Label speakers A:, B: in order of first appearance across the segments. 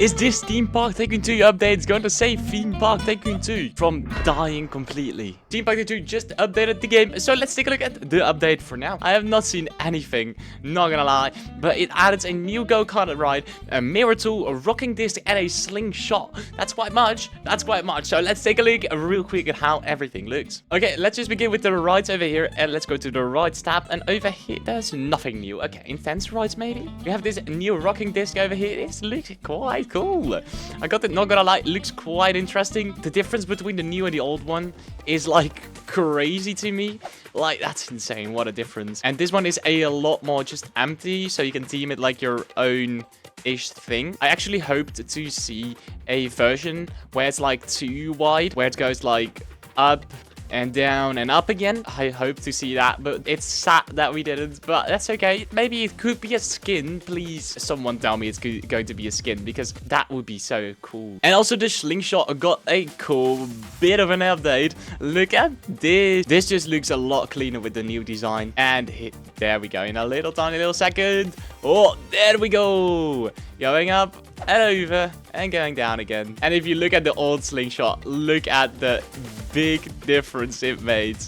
A: Is this Theme Park Tycoon 2 update going to save Theme Park Tycoon 2 from dying completely? Theme Park Tycoon 2 just updated the game, so let's take a look at the update for now. I have not seen anything, not gonna lie, but it added a new go-kart ride, a mirror tool, a rocking disc, and a slingshot. That's quite much. That's quite much. So let's take a look real quick at how everything looks. Okay, let's just begin with the rides over here, and let's go to the rides tab, and over here, there's nothing new. Okay, intense rides maybe? We have this new rocking disc over here. This looks quite cool. I got it, not gonna lie, it looks quite interesting. The difference between the new and the old one is like crazy to me. Like, that's insane. What a difference. And this one is a lot more just empty, so you can theme it like your own ish thing. I actually hoped to see a version where it's like too wide, where it goes like up and down and up again. I hope to see that, but it's sad that we didn't, but that's okay. Maybe it could be a skin. Please, someone tell me it's going to be a skin, because that would be so cool. And also the slingshot got a cool bit of an update. Look at this. This just looks a lot cleaner with the new design. And there we go, in a tiny little second. Oh, there we go. Going up and over and going down again. And if you look at the old slingshot, look at the big difference it made.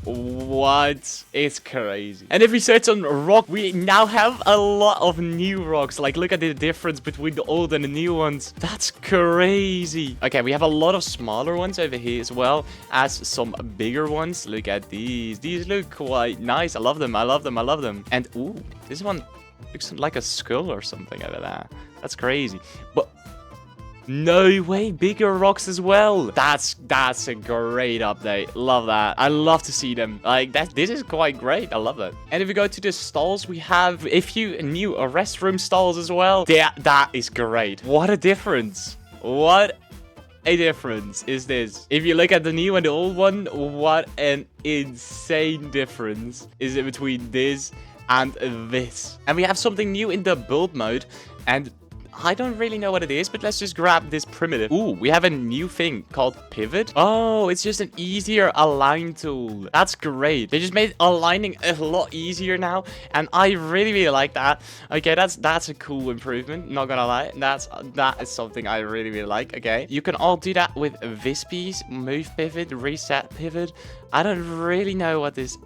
A: What? It's crazy. And if we search on rock, we now have a lot of new rocks. Like, look at the difference between the old and the new ones. That's crazy. Okay, we have a lot of smaller ones over here as well as some bigger ones. Look at these. These look quite nice. I love them. I love them. I love them. And ooh, this one looks like a skull or something over there. That's crazy. But no way, bigger rocks as well. That's a great update. Love that. I love to see them. Like, this is quite great. I love that. And if we go to the stalls, we have a few new restroom stalls as well. Yeah, that is great. What a difference. What a difference is this. If you look at the new and the old one, what an insane difference is it between this and this. And we have something new in the build mode, and I don't really know what it is, but let's just grab this primitive. Ooh, we have a new thing called pivot. Oh, it's just an easier align tool. That's great. They just made aligning a lot easier now, and I really like that. Okay, that's a cool improvement, not gonna lie. That is something I really like. Okay, you can all do that with this piece, move pivot, reset pivot. I don't really know what this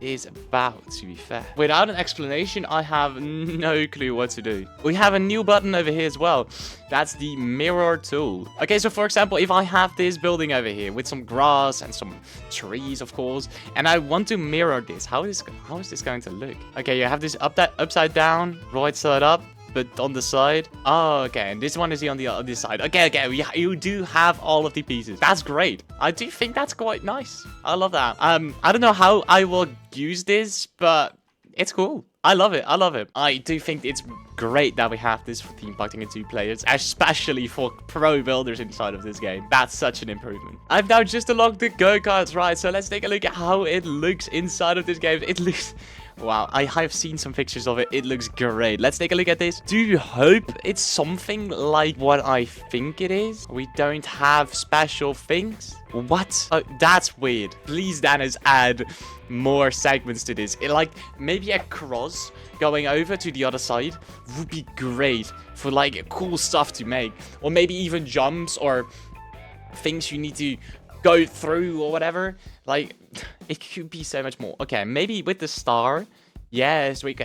A: is about, to be fair. Without an explanation, I have no clue what to do. We have a new button over here as well. That's the mirror tool. Okay, so for example, if I have this building over here with some grass and some trees, of course, and I want to mirror this, how is this going to look? Okay, you have this upside down, right side up, but on the side. Oh, okay, and this one is on the other side. Okay, you do have all of the pieces. That's great. I do think that's quite nice. I love that. I don't know how I will use this, but it's cool. I love it. I love it. I do think it's great that we have this for Theme Park Tycoon 2 players, especially for pro builders inside of this game. That's such an improvement. I've now just unlocked the go-karts ride, so let's take a look at how it looks inside of this game. It looks... Wow, I have seen some pictures of it. It looks great. Let's take a look at this. Do you hope it's something like what I think it is? We don't have special things? What? Oh, that's weird. Please, Dennis, add more segments to this. Like, maybe a cross going over to the other side would be great for, like, cool stuff to make. Or maybe even jumps or things you need to go through or whatever. Like, it could be so much more. Okay, maybe with the star. Yes, we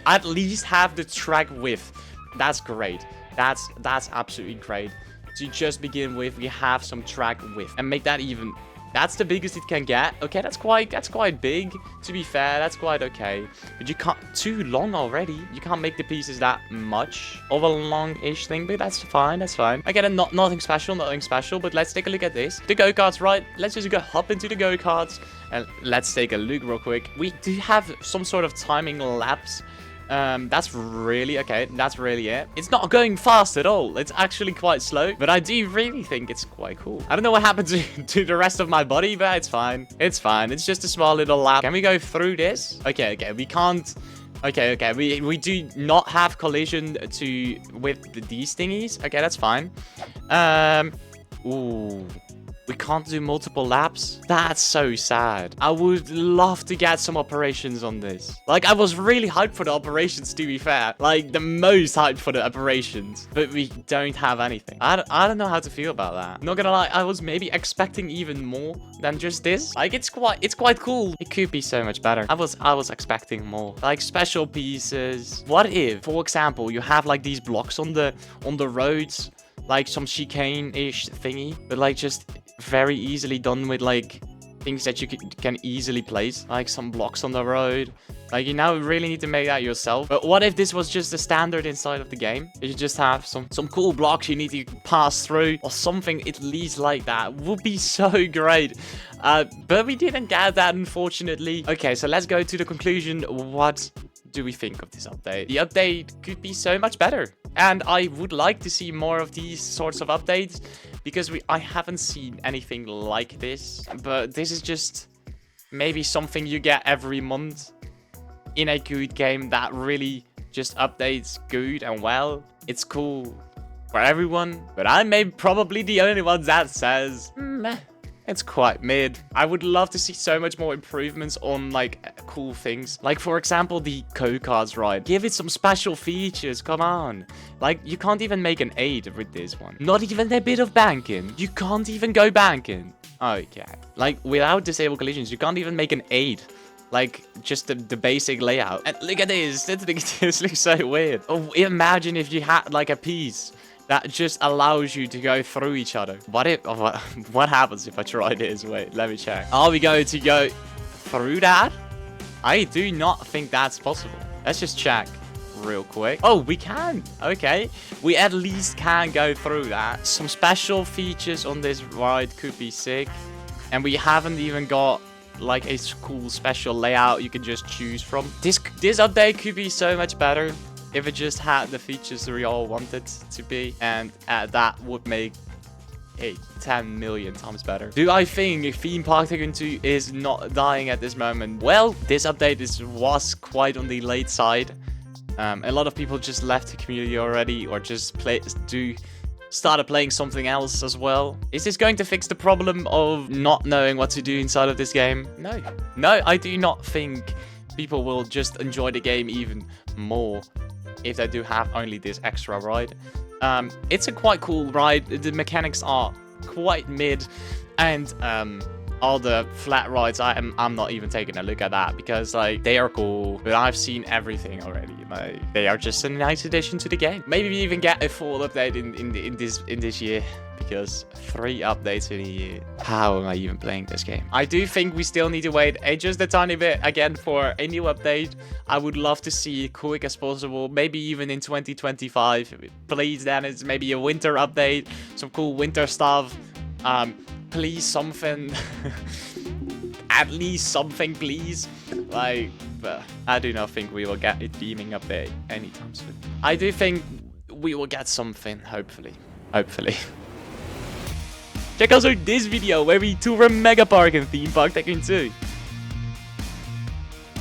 A: at least have the track width. That's great. That's absolutely great. To just begin with, we have some track width and make that even. That's the biggest it can get. Okay, that's quite big. To be fair, that's quite okay. But you can't, too long already. You can't make the pieces that much of a long-ish thing, but that's fine, that's fine. Okay, then nothing special, but let's take a look at this. The go-karts, right? Let's just go hop into the go-karts and let's take a look real quick. We do have some sort of timing lapse. That's really okay. That's really it. It's not going fast at all. It's actually quite slow, but I do really think it's quite cool. I don't know what happened to the rest of my body, but it's fine. It's fine. It's just a small little lap. Can we go through this? Okay, we can't. Okay, we do not have collision with these thingies. Okay, that's fine. Ooh. We can't do multiple laps. That's so sad. I would love to get some operations on this. Like, I was really hyped for the operations, to be fair. Like, the most hyped for the operations. But we don't have anything. I don't know how to feel about that. Not gonna lie, I was maybe expecting even more than just this. Like, it's quite cool. It could be so much better. I was expecting more. Like, special pieces. What if, for example, you have like these blocks on the roads, like some chicane-ish thingy, but like just very easily done with like things that you can easily place, like some blocks on the road. Like, you now really need to make that yourself. But what if this was just the standard inside of the game? You just have some cool blocks you need to pass through or something at least like that. Would be so great. But we didn't get that, unfortunately. Okay, so let's go to the conclusion. What do we think of this update? The update could be so much better. And I would like to see more of these sorts of updates because I haven't seen anything like this. But this is just maybe something you get every month in a good game that really just updates good and well. It's cool for everyone, but I may probably the only one that says, meh. It's quite mid. I would love to see so much more improvements on like cool things. Like, for example, the go-kart ride. Give it some special features, come on. Like, you can't even make an aid with this one. Not even a bit of banking. You can't even go banking. Okay. Like, without disable collisions, you can't even make an aid. Like, just the basic layout. And look at this. This looks so weird. Oh, imagine if you had like a piece that just allows you to go through each other. What happens if I try this? Wait, let me check. Are we going to go through that? I do not think that's possible. Let's just check real quick. Oh, we can. Okay. We at least can go through that. Some special features on this ride could be sick. And we haven't even got like a cool special layout you can just choose from. This update could be so much better if it just had the features we all wanted to be, and that would make it 10 million times better. Do I think Theme Park Tycoon 2 is not dying at this moment? Well, this update was quite on the late side. A lot of people just left the community already, or just started playing something else as well. Is this going to fix the problem of not knowing what to do inside of this game? No. No, I do not think people will just enjoy the game even more if they do have only this extra ride. It's a quite cool ride. The mechanics are quite mid, and all the flat rides, I'm not even taking a look at that because like they are cool, but I've seen everything already. Like, they are just a nice addition to the game. Maybe we even get a full update in this year, because 3 updates in a year. How am I even playing this game? I do think we still need to wait just a tiny bit again for a new update. I would love to see it quick as possible, maybe even in 2025. Please, then it's maybe a winter update, some cool winter stuff. Please, something. At least something, please. Like, but I do not think we will get a theming update anytime soon. I do think we will get something, hopefully. Hopefully. Check also this video where we tour a mega park in Theme Park Tycoon 2.